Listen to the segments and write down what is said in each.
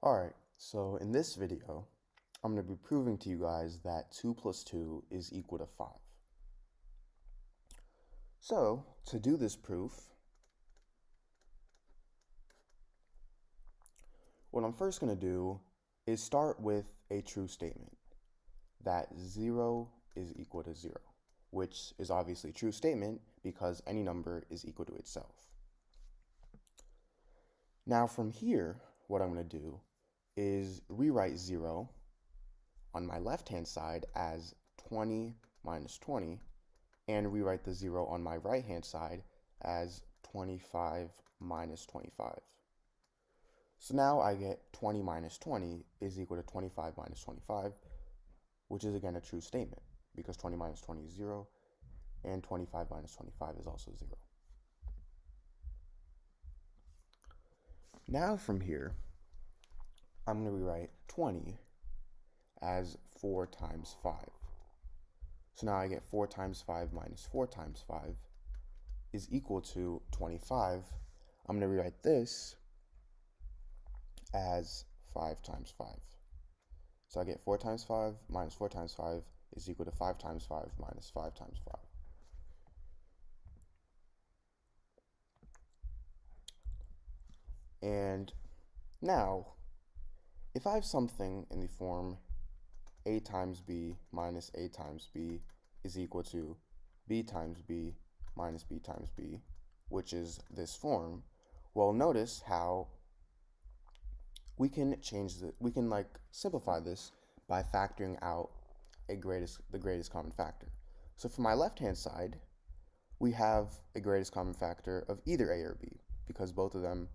Alright, so in this video, I'm going to be proving to you guys that 2 plus 2 is equal to 5. So, to do this proof, what I'm first going to do is start with a true statement, that 0 is equal to 0, which is obviously a true statement because any number is equal to itself. Now from here, what I'm going to do is rewrite 0 on my left-hand side as 20 minus 20, and rewrite the 0 on my right-hand side as 25 minus 25. So now I get 20 minus 20 is equal to 25 minus 25, which is again a true statement because 20 minus 20 is 0, and 25 minus 25 is also 0. Now from here, I'm going to rewrite 20 as 4 times 5. So now I get 4 times 5 minus 4 times 5 is equal to 25. I'm going to rewrite this as 5 times 5. So I get 4 times 5 minus 4 times 5 is equal to 5 times 5 minus 5 times 5. And now, if I have something in the form a times b minus a times b is equal to b times b minus b times b, which is this form, well, notice how we can simplify this by factoring out the greatest common factor. So for my left-hand side, we have a greatest common factor of either a or b because both of them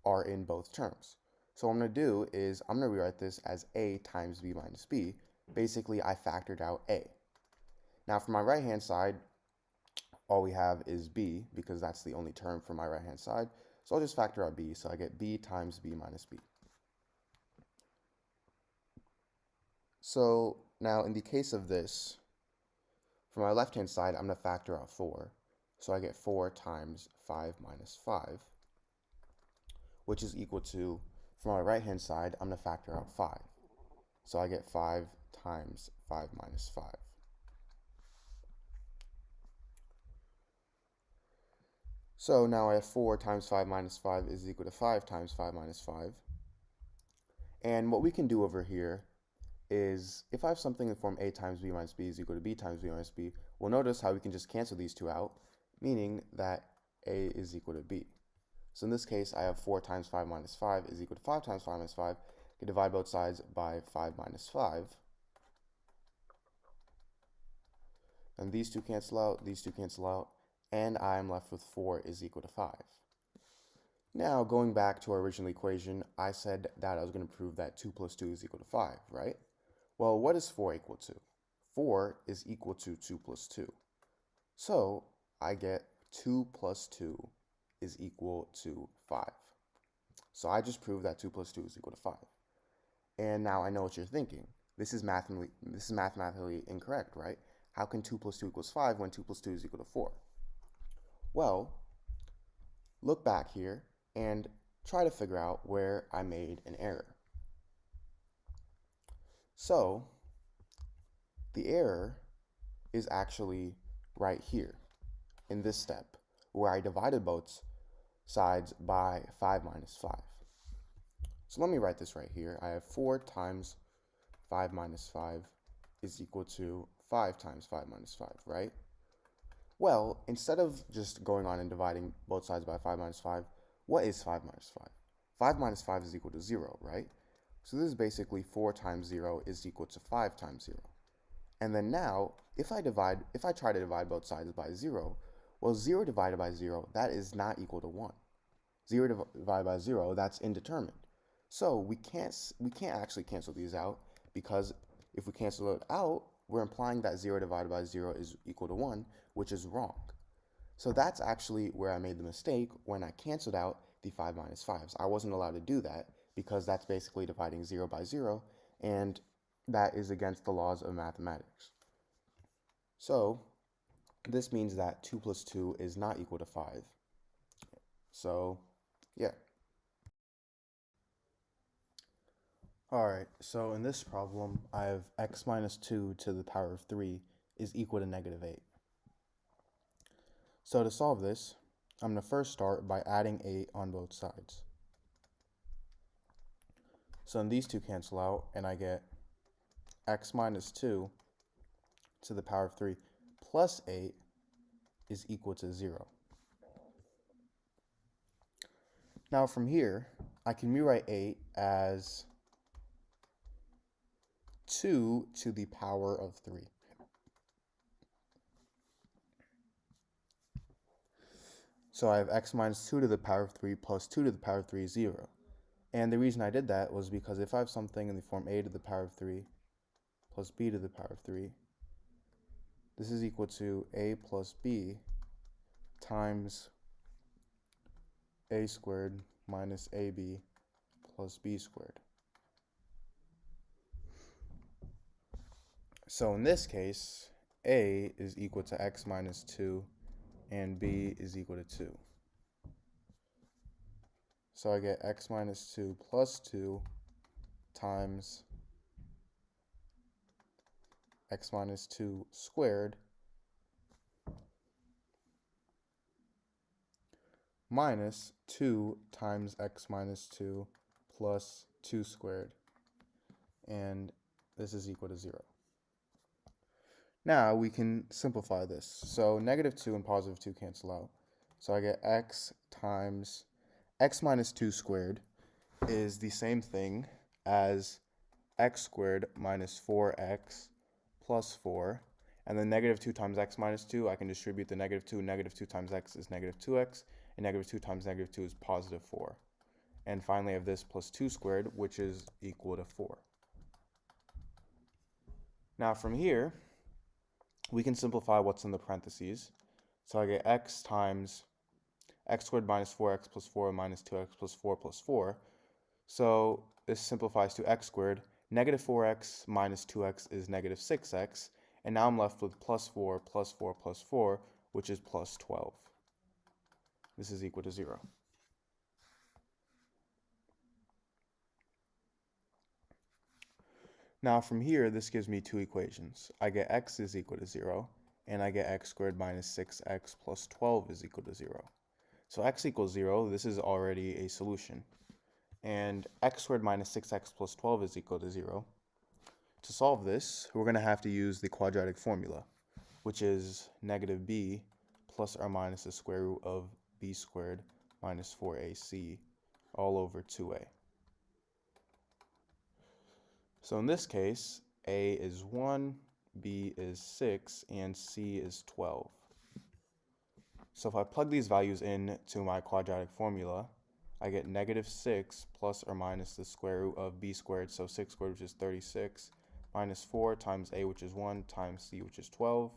are in both terms. So what I'm going to do is I'm going to rewrite this as a times b minus b. Basically, I factored out a. Now for my right-hand side, all we have is b because that's the only term for my right-hand side. So I'll just factor out b. So I get b times b minus b. So now in the case of this, for my left-hand side, I'm going to factor out 4. So I get 4 times 5 minus 5, which is equal to, for my right-hand side, I'm going to factor out 5. So I get 5 times 5 minus 5. So now I have 4 times 5 minus 5 is equal to 5 times 5 minus 5. And what we can do over here is, if I have something in the form a times b minus b is equal to b times b minus b, we'll notice how we can just cancel these two out, meaning that a is equal to b. So in this case, I have 4 times 5 minus 5 is equal to 5 times 5 minus 5. I can divide both sides by 5 minus 5. And these two cancel out, these two cancel out, and I'm left with 4 is equal to 5. Now, going back to our original equation, I said that I was going to prove that 2 plus 2 is equal to 5, right? Well, what is 4 equal to? 4 is equal to 2 plus 2. So I get 2 plus 2 is equal to 5. So I just proved that 2 plus 2 is equal to 5. And now I know what you're thinking. This is mathematically incorrect, right? How can 2 plus 2 equals 5 when 2 plus 2 is equal to 4? Well, look back here and try to figure out where I made an error. So the error is actually right here in this step where I divided both sides by 5 minus 5. So let me write this right here. I have 4 times 5 minus 5 is equal to 5 times 5 minus 5, right? Well, instead of just going on and dividing both sides by 5 minus 5, what is 5 minus 5? 5 minus 5 is equal to 0, right? So this is basically 4 times 0 is equal to 5 times 0. And then now, if I try to divide both sides by 0, well, 0 divided by 0, that is not equal to 1. 0 divided by 0, that's indeterminate. So we can't actually cancel these out, because if we cancel it out, we're implying that 0 divided by 0 is equal to 1, which is wrong. So that's actually where I made the mistake when I canceled out the 5 minus 5s. I wasn't allowed to do that because that's basically dividing 0 by 0, and that is against the laws of mathematics. So this means that 2 plus 2 is not equal to 5. So, yeah. Alright, so in this problem, I have x minus 2 to the power of 3 is equal to negative 8. So to solve this, I'm going to first start by adding 8 on both sides. So then these two cancel out, and I get x minus 2 to the power of 3 plus 8 is equal to 0. Now from here, I can rewrite 8 as 2 to the power of 3. So I have x minus 2 to the power of 3 plus 2 to the power of 3 is 0. And the reason I did that was because if I have something in the form a to the power of 3 plus b to the power of 3, this is equal to a plus b times a squared minus ab plus b squared. So in this case, a is equal to x minus 2 and b is equal to 2. So I get x minus 2 plus 2 times x minus 2 squared minus 2 times x minus 2 plus 2 squared. And this is equal to 0. Now we can simplify this. So negative 2 and positive 2 cancel out. So I get x times x minus 2 squared is the same thing as x squared minus 4x plus 4. And then negative 2 times x minus 2, I can distribute the negative 2. Negative 2 times x is negative 2x. And negative 2 times negative 2 is positive 4. And finally I have this plus 2 squared, which is equal to 4. Now from here, we can simplify what's in the parentheses. So I get x times x squared minus 4x plus 4 minus 2x plus 4 plus 4. So this simplifies to x squared. Negative 4x minus 2x is negative 6x. And now I'm left with plus 4 plus 4 plus 4, which is plus 12. This is equal to 0. Now from here, this gives me two equations. I get x is equal to 0, and I get x squared minus 6x plus 12 is equal to 0. So x equals 0, this is already a solution. And x squared minus 6x plus 12 is equal to 0. To solve this, we're going to have to use the quadratic formula, which is negative b plus or minus the square root of b squared minus 4ac all over 2a. So in this case, a is 1, b is 6, and c is 12. So if I plug these values in to my quadratic formula, I get negative 6 plus or minus the square root of b squared, so 6 squared, which is 36, minus 4 times a, which is 1, times c, which is 12,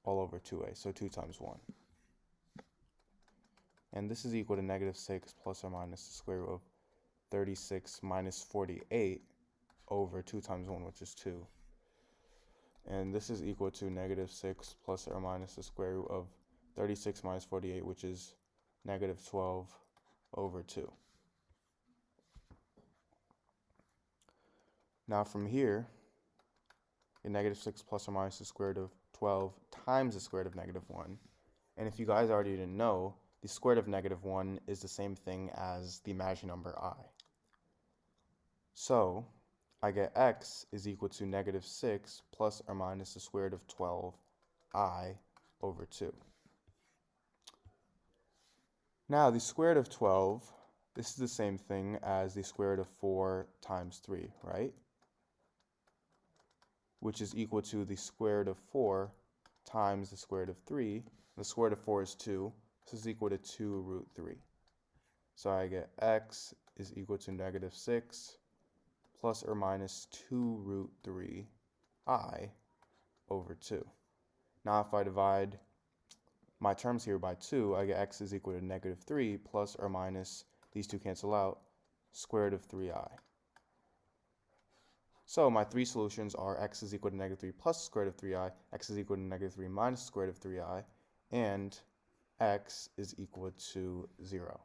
all over 2a, so 2 times 1. And this is equal to negative 6 plus or minus the square root of 36 minus 48 over 2 times 1, which is 2. And this is equal to negative 6 plus or minus the square root of 36 minus 48, which is negative 12 over 2. Now from here, a negative 6 plus or minus the square root of 12 times the square root of negative 1. And if you guys already didn't know, the square root of negative 1 is the same thing as the imaginary number I. So I get x is equal to negative 6 plus or minus the square root of 12i over 2. Now the square root of 12, this is the same thing as the square root of 4 times 3, right? Which is equal to the square root of 4 times the square root of 3. The square root of 4 is 2. This is equal to 2 root 3. So I get x is equal to negative 6 plus or minus 2 root 3 I over 2. Now if I divide my terms here by 2, I get x is equal to negative 3 plus or minus, these two cancel out, square root of 3i. So my three solutions are x is equal to negative 3 plus the square root of 3i, x is equal to negative 3 minus the square root of 3i, and x is equal to 0.